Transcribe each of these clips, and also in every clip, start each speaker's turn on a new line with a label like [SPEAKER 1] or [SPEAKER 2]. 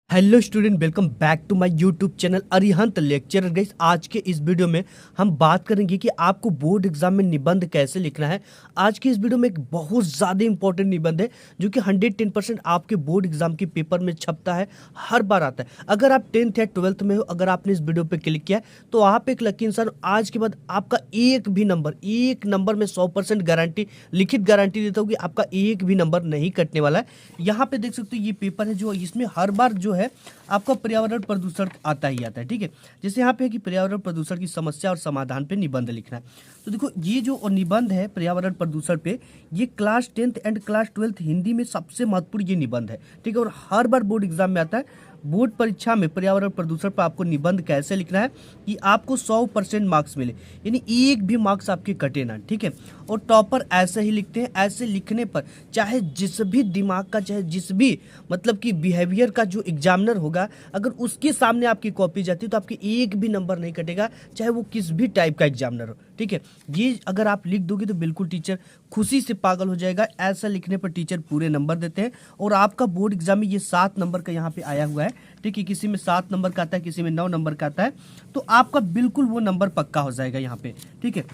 [SPEAKER 1] Hello student, welcome back to my YouTube channel Arihant lecturer. Guys, आज के इस video में हम बात करेंगे कि आपको बोर्ड एग्जाम में निबंध कैसे लिखना है। आज की इस वीडियो में एक बहुत ज़्यादा इंपॉर्टेंट निबंध है जो कि 110% आपके बोर्ड एग्जाम के पेपर में छपता है, हर बार आता है। अगर आप 10th या 12th में हो, अगर आपने इस वीडियो पर क्लिक किया तो आप एक लकी इंसान। आज के बाद आपका एक नंबर में 100% गारंटी, लिखित गारंटी देता हूँ कि आपका एक भी नंबर नहीं कटने वाला है। यहाँ पे देख सकते हो ये पेपर है जो इसमें हर बार जो है आपका पर्यावरण प्रदूषण आता ही आता है। ठीक है, जैसे यहाँ पे है कि पर्यावरण प्रदूषण की समस्या और समाधान पे निबंध लिखना है। तो देखो ये जो निबंध है पर्यावरण प्रदूषण पे, ये class 10th and class 12th Hindi में सबसे महत्वपूर्ण ये निबंध है। ठीक है, और हर बार बोर्ड एग्जाम में आता है। बोर्ड परीक्षा में पर्यावरण प्रदूषण पर आपको निबंध कैसे लिखना है कि आपको 100% मार्क्स मिले, यानी एक भी मार्क्स आपके कटे ना। ठीक है, और टॉपर ऐसे ही लिखते हैं। ऐसे लिखने पर चाहे जिस भी दिमाग का, चाहे जिस भी मतलब कि बिहेवियर का जो एग्जामिनर होगा, अगर उसके सामने आपकी कॉपी जाती है तो आपके एक भी नंबर नहीं कटेगा, चाहे वो किस भी टाइप का एग्जामिनर हो। ठीक है, ये अगर आप लिख दोगे तो बिल्कुल टीचर खुशी से पागल हो जाएगा। ऐसा लिखने पर टीचर पूरे नंबर देते हैं। और आपका बोर्ड एग्जाम में ये 7 नंबर का यहाँ पे आया हुआ है। ठीक है, किसी में 7 नंबर का आता है, किसी में 9 नंबर का आता है, तो आपका बिल्कुल वो नंबर पक्का हो जाएगा यहाँ पे। ठीक है,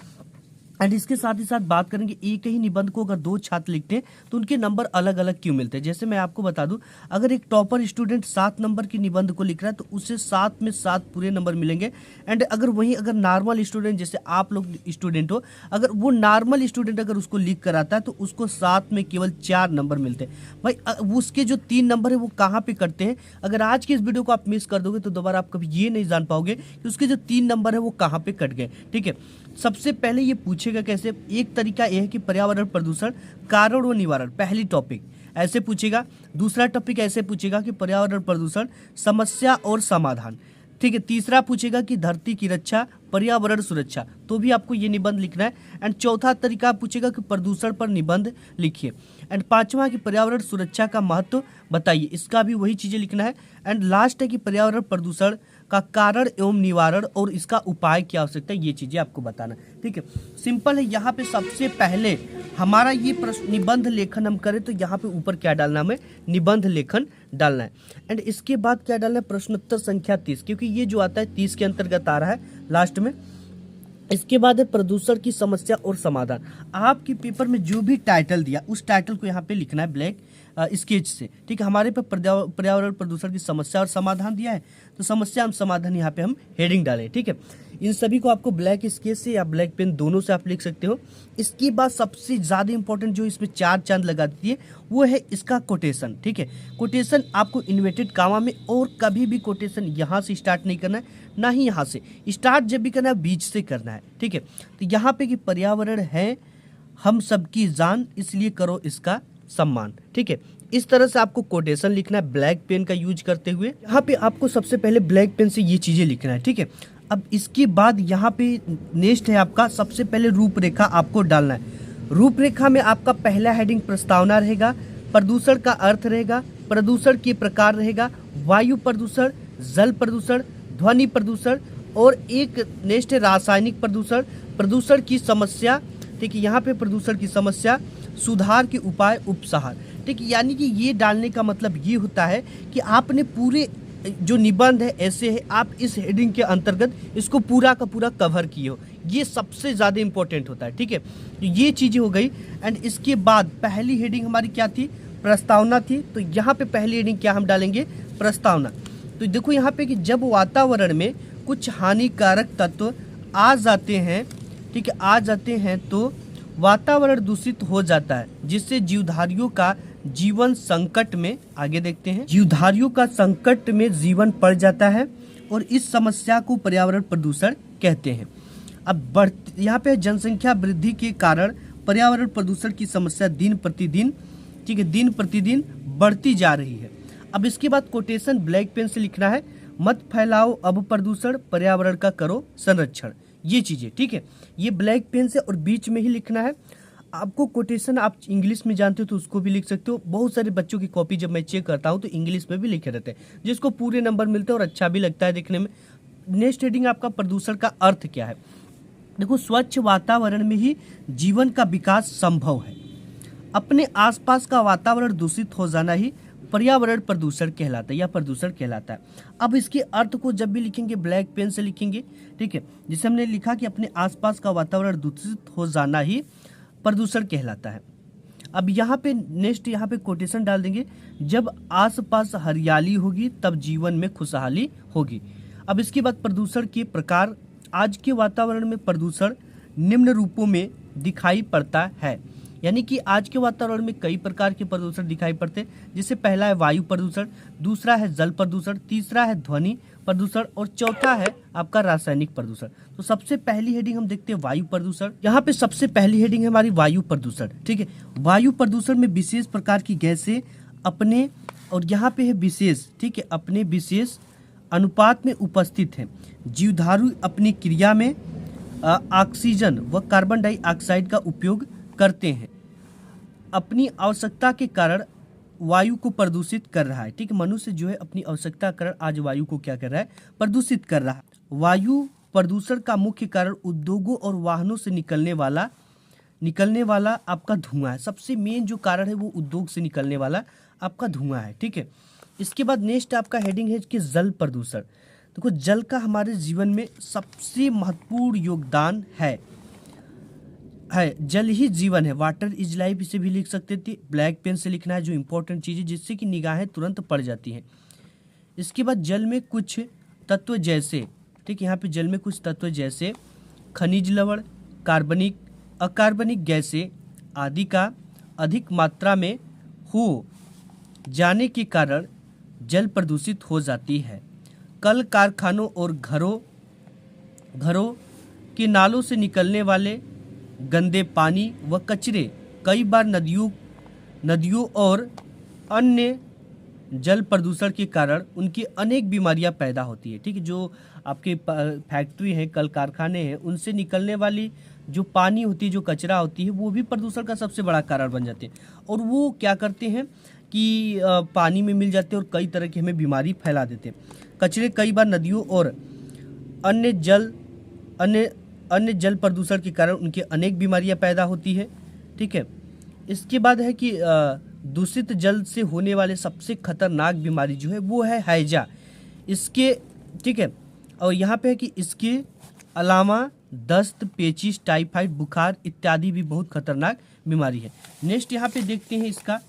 [SPEAKER 1] एंड इसके साथ ही साथ बात करेंगे एक ही निबंध को अगर 2 छात्र लिखते हैं तो उनके नंबर अलग अलग क्यों मिलते हैं। जैसे मैं आपको बता दूं, अगर एक टॉपर स्टूडेंट 7 नंबर की निबंध को लिख रहा है तो उसे 7 में 7 पूरे नंबर मिलेंगे। एंड अगर नॉर्मल स्टूडेंट, जैसे आप लोग स्टूडेंट हो, अगर वो नॉर्मल स्टूडेंट अगर उसको लिख कर आता है तो उसको 7 में केवल 4 नंबर मिलते हैं। भाई उसके जो 3 नंबर है वो कहाँ पे कटते हैं, अगर आज की इस वीडियो को आप मिस कर दोगे तो दोबारा आप कभी ये नहीं जान पाओगे कि उसके जो 3 नंबर है वो कहाँ पे कट गए। ठीक है, सबसे पहले ये पूछेगा कैसे। एक तरीका यह है कि पर्यावरण प्रदूषण कारण व निवारण, पहली टॉपिक ऐसे पूछेगा। दूसरा टॉपिक ऐसे पूछेगा कि पर्यावरण प्रदूषण समस्या और समाधान। ठीक है, तीसरा पूछेगा कि धरती की रक्षा, पर्यावरण सुरक्षा, तो भी आपको ये निबंध लिखना है। एंड चौथा तरीका पूछेगा कि प्रदूषण पर निबंध लिखिए। एंड पांचवा कि पर्यावरण सुरक्षा का महत्व बताइए, इसका भी वही चीजें लिखना है। एंड लास्ट है कि पर्यावरण प्रदूषण का कारण एवं निवारण और इसका उपाय क्या हो सकता है, ये चीजें आपको बताना। ठीक है, सिंपल है। यहाँ पे सबसे पहले हमारा ये प्रश्न निबंध लेखन हम करें तो यहाँ पे ऊपर क्या डालना, हमें निबंध लेखन डालना है। एंड इसके बाद क्या डालना है, प्रश्नोत्तर संख्या 30, क्योंकि ये जो आता है 30 के अंतर्गत आ रहा है लास्ट में। इसके बाद है प्रदूषण की समस्या और समाधान। आपके पेपर में जो भी टाइटल दिया उस टाइटल को यहाँ पे लिखना है ब्लैक स्केच से। ठीक है, हमारे पे पर्यावरण प्रदूषण की समस्या और समाधान दिया है तो समस्या और समाधान यहाँ पे हम हेडिंग डालें। ठीक है, इन सभी को आपको ब्लैक स्केच से या ब्लैक पेन दोनों से आप लिख सकते हो। इसके बाद सबसे ज़्यादा इंपॉर्टेंट जो इसमें 4 चांद लगा देती है वो है इसका कोटेशन। ठीक है, कोटेशन आपको इन्वर्टेड कामा में, और कभी भी कोटेशन यहाँ से स्टार्ट नहीं करना है, ना ही यहाँ से स्टार्ट। जब भी करना है बीच से करना है। ठीक है, तो यहाँ पे कि पर्यावरण है हम सबकी जान, इसलिए करो इसका सम्मान। ठीक है, इस तरह से आपको कोटेशन लिखना है ब्लैक पेन का यूज करते हुए। यहाँ पे आपको सबसे पहले ब्लैक पेन से ये चीजें लिखना है। ठीक है, अब इसके बाद यहाँ पे नेक्स्ट है आपका, सबसे पहले रूपरेखा आपको डालना है। रूपरेखा में आपका पहला हेडिंग प्रस्तावना रहेगा, प्रदूषण का अर्थ रहेगा, प्रदूषण के प्रकार रहेगा, वायु प्रदूषण, जल प्रदूषण, ध्वनि प्रदूषण, और एक नेक्स्ट है रासायनिक प्रदूषण, प्रदूषण की समस्या। ठीक है, यहाँ पे प्रदूषण की समस्या, सुधार के उपाय, उपसहार। ठीक है, यानी कि ये डालने का मतलब ये होता है कि आपने पूरे जो निबंध है ऐसे है, आप इस हेडिंग के अंतर्गत इसको पूरा का पूरा कवर किए हो। ये सबसे ज़्यादा इंपॉर्टेंट होता है। ठीक है, तो ये चीज़ें हो गई। एंड इसके बाद पहली हेडिंग हमारी क्या थी, प्रस्तावना थी। तो यहाँ पे पहली हेडिंग क्या हम डालेंगे, प्रस्तावना। तो देखो यहाँ पे कि जब वातावरण में कुछ हानिकारक तत्व आ जाते हैं, ठीक है, आ जाते हैं तो वातावरण दूषित हो जाता है, जिससे जीवधारियों का जीवन संकट में, आगे देखते हैं, जीवधारियों का संकट में जीवन पड़ जाता है और इस समस्या को पर्यावरण प्रदूषण कहते हैं। अब यहाँ पे जनसंख्या वृद्धि के कारण पर्यावरण प्रदूषण की समस्या दिन प्रतिदिन, ठीक है, दिन प्रतिदिन बढ़ती जा रही है। अब इसके बाद कोटेशन ब्लैक पेन से लिखना है, मत फैलाओ अब प्रदूषण, पर्यावरण का करो संरक्षण, ये चीजें। ठीक है, ये ब्लैक पेन से और बीच में ही लिखना है। आपको कोटेशन आप इंग्लिश में जानते हो तो उसको भी लिख सकते हो। बहुत सारे बच्चों की कॉपी जब मैं चेक करता हूँ तो इंग्लिश में भी लिखे रहते हैं, जिसको पूरे नंबर मिलते हैं और अच्छा भी लगता है देखने में। नेक्स्ट हेडिंग आपका प्रदूषण का अर्थ क्या है। देखो, स्वच्छ वातावरण में ही जीवन का विकास संभव है। अपने आसपास का वातावरण दूषित हो जाना ही पर्यावरण प्रदूषण कहलाता है या प्रदूषण कहलाता है। अब इसके अर्थ को जब भी लिखेंगे ब्लैक पेन से लिखेंगे, ठीक है, जिसे हमने लिखा कि अपने आसपास का वातावरण दूषित हो जाना ही प्रदूषण कहलाता है। अब यहाँ पे नेक्स्ट यहाँ पे कोटेशन डाल देंगे, जब आसपास हरियाली होगी तब जीवन में खुशहाली होगी। अब इसके बाद प्रदूषण के प्रकार, आज के वातावरण में प्रदूषण निम्न रूपों में दिखाई पड़ता है, यानी कि आज के वातावरण में कई प्रकार के प्रदूषण दिखाई पड़ते हैं, जिससे पहला है वायु प्रदूषण, दूसरा है जल प्रदूषण, तीसरा है ध्वनि प्रदूषण और चौथा है आपका रासायनिक प्रदूषण। तो सबसे पहली हेडिंग हम देखते हैं वायु प्रदूषण। यहाँ पे सबसे पहली हेडिंग है हमारी वायु प्रदूषण, ठीक है। वायु प्रदूषण में विशेष प्रकार की गैसें अपने, और यहाँ पे है विशेष, ठीक है, अपने विशेष अनुपात में उपस्थित हैं। जीवधारू अपनी क्रिया में ऑक्सीजन व कार्बन डाइऑक्साइड का उपयोग करते हैं, अपनी आवश्यकता के कारण वायु को प्रदूषित कर रहा है, ठीक है। मनुष्य जो है अपनी आवश्यकता के कारण आज वायु को क्या कर रहा है, प्रदूषित कर रहा है। वायु प्रदूषण का मुख्य कारण उद्योगों और वाहनों से निकलने वाला आपका धुआं है। सबसे मेन जो कारण है वो उद्योग से निकलने वाला आपका धुआं है, ठीक है। इसके बाद नेक्स्ट आपका हेडिंग है कि जल प्रदूषण। देखो, जल का हमारे जीवन में सबसे महत्वपूर्ण योगदान है। जल ही जीवन है, वाटर इज लाइफ, इसे भी लिख सकते थे। ब्लैक पेन से लिखना है जो इंपॉर्टेंट चीज़ है, जिससे कि निगाहें तुरंत पड़ जाती हैं। इसके बाद जल में कुछ तत्व जैसे, ठीक, यहाँ पे जल में कुछ तत्व जैसे खनिज लवण, कार्बनिक, अकार्बनिक गैसें आदि का अधिक मात्रा में हो जाने के कारण जल प्रदूषित हो जाती है। कल कारखानों और घरों के नालों से निकलने वाले गंदे पानी व कचरे कई बार नदियों और अन्य जल प्रदूषण के कारण उनकी अनेक बीमारियां पैदा होती है, ठीक है। जो आपके फैक्ट्री हैं, कल कारखाने हैं, उनसे निकलने वाली जो पानी होती है, जो कचरा होती है, वो भी प्रदूषण का सबसे बड़ा कारण बन जाते हैं। और वो क्या करते हैं कि पानी में मिल जाते हैं और कई तरह की हमें बीमारी फैला देते हैं। कचरे कई बार नदियों और अन्य जल प्रदूषण के कारण उनकी अनेक बीमारियां पैदा होती है, ठीक है। इसके बाद है कि दूषित जल से होने वाले सबसे खतरनाक बीमारी जो है वो है हैजा, इसके, ठीक है। और यहाँ पे है कि इसके अलावा दस्त, पेचिश, टाइफाइड, बुखार इत्यादि भी बहुत खतरनाक बीमारी है। नेक्स्ट यहाँ पे देखते हैं इसका,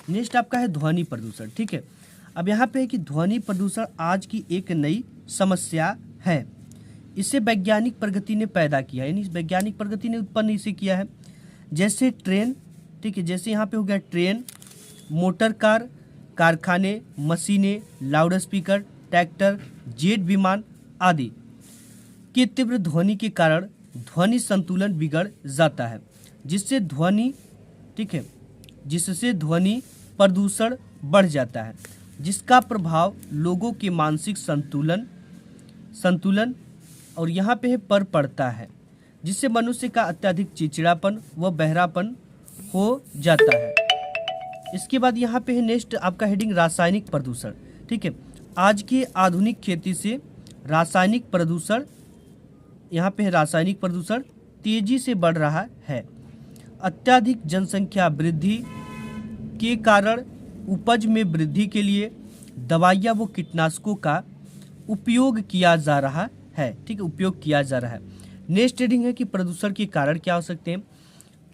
[SPEAKER 1] नेक्स्ट आपका है ध्वनि प्रदूषण, ठीक है। अब यहाँ पे है कि ध्वनि प्रदूषण आज की एक नई समस्या है। इसे वैज्ञानिक प्रगति ने पैदा किया, यानी वैज्ञानिक प्रगति ने उत्पन्न इसे किया है। जैसे ट्रेन, ठीक है, जैसे यहाँ पे हो गया ट्रेन, मोटर कार, कारखाने, मशीनें, लाउड स्पीकर, ट्रैक्टर, जेट विमान आदि के तीव्र ध्वनि के कारण ध्वनि संतुलन बिगड़ जाता है, जिससे ध्वनि, ठीक है, जिससे ध्वनि प्रदूषण बढ़ जाता है, जिसका प्रभाव लोगों के मानसिक संतुलन और यहाँ पे है पर पड़ता है, जिससे मनुष्य का अत्यधिक चिड़चिड़ापन व बहरापन हो जाता है। इसके बाद यहाँ पे है नेक्स्ट आपका हेडिंग रासायनिक प्रदूषण, ठीक है। आज की आधुनिक खेती से रासायनिक प्रदूषण, यहाँ पे है रासायनिक प्रदूषण तेजी से बढ़ रहा है। अत्यधिक जनसंख्या वृद्धि के कारण उपज में वृद्धि के लिए दवाइयाँ व कीटनाशकों का उपयोग किया जा रहा है, ठीक है, उपयोग किया जा रहा है। नेक्स्ट हेडिंग है कि प्रदूषण के कारण क्या हो सकते हैं।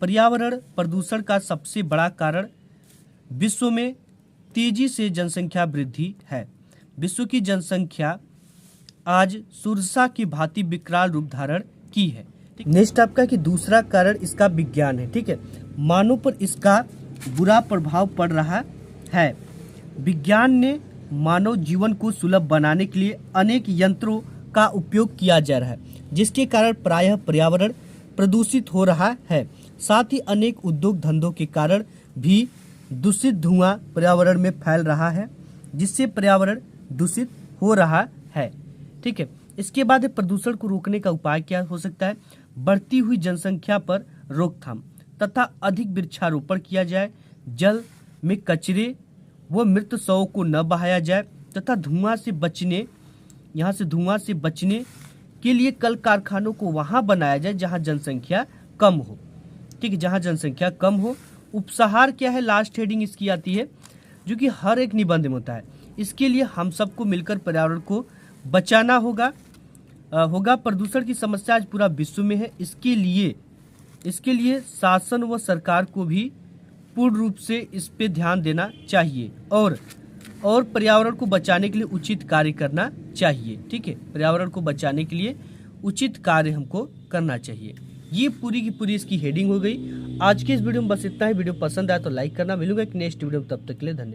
[SPEAKER 1] पर्यावरण प्रदूषण का सबसे बड़ा कारण विश्व में तेजी से जनसंख्या वृद्धि है। विश्व की जनसंख्या आज सूर्य की भांति विकराल रूप धारण की है। नेक्स्ट आपका कि दूसरा कारण इसका विज्ञान है, ठीक है। मानव पर इसका बुरा प्रभाव पड़ रहा है। विज्ञान ने मानव जीवन को सुलभ बनाने के लिए अनेक यंत्रों का उपयोग किया जा रहा है, जिसके कारण प्रायः पर्यावरण प्रदूषित हो रहा है। साथ ही अनेक उद्योग धंधों के कारण भी दूषित धुआं पर्यावरण में फैल रहा है, जिससे पर्यावरण दूषित हो रहा है, ठीक है। इसके बाद प्रदूषण को रोकने का उपाय क्या हो सकता है। बढ़ती हुई जनसंख्या पर रोकथाम तथा अधिक वृक्षारोपण किया जाए। जल में कचरे व मृत शवों को न बहाया जाए तथा धुआं से बचने के लिए कल कारखानों को वहां बनाया जाए जहां जनसंख्या कम हो, ठीक है, जहां जनसंख्या कम हो। उपसंहार क्या है, लास्ट हेडिंग इसकी आती है। जो कि हर एक निबंध में होता है। इसके लिए हम सबको मिलकर पर्यावरण को बचाना होगा। प्रदूषण की समस्या आज पूरा विश्व में है। इसके लिए शासन व सरकार को भी पूर्ण रूप से इस पे ध्यान देना चाहिए और पर्यावरण को बचाने के लिए उचित कार्य करना चाहिए। ठीक है, पर्यावरण को बचाने के लिए उचित कार्य हमको करना चाहिए। ये पूरी की पूरी इसकी हेडिंग हो गई। आज के इस वीडियो में बस इतना ही। वीडियो पसंद आया तो लाइक करना। मिलूंगा एक नेक्स्ट वीडियो में, तब तक के लिए धन्यवाद।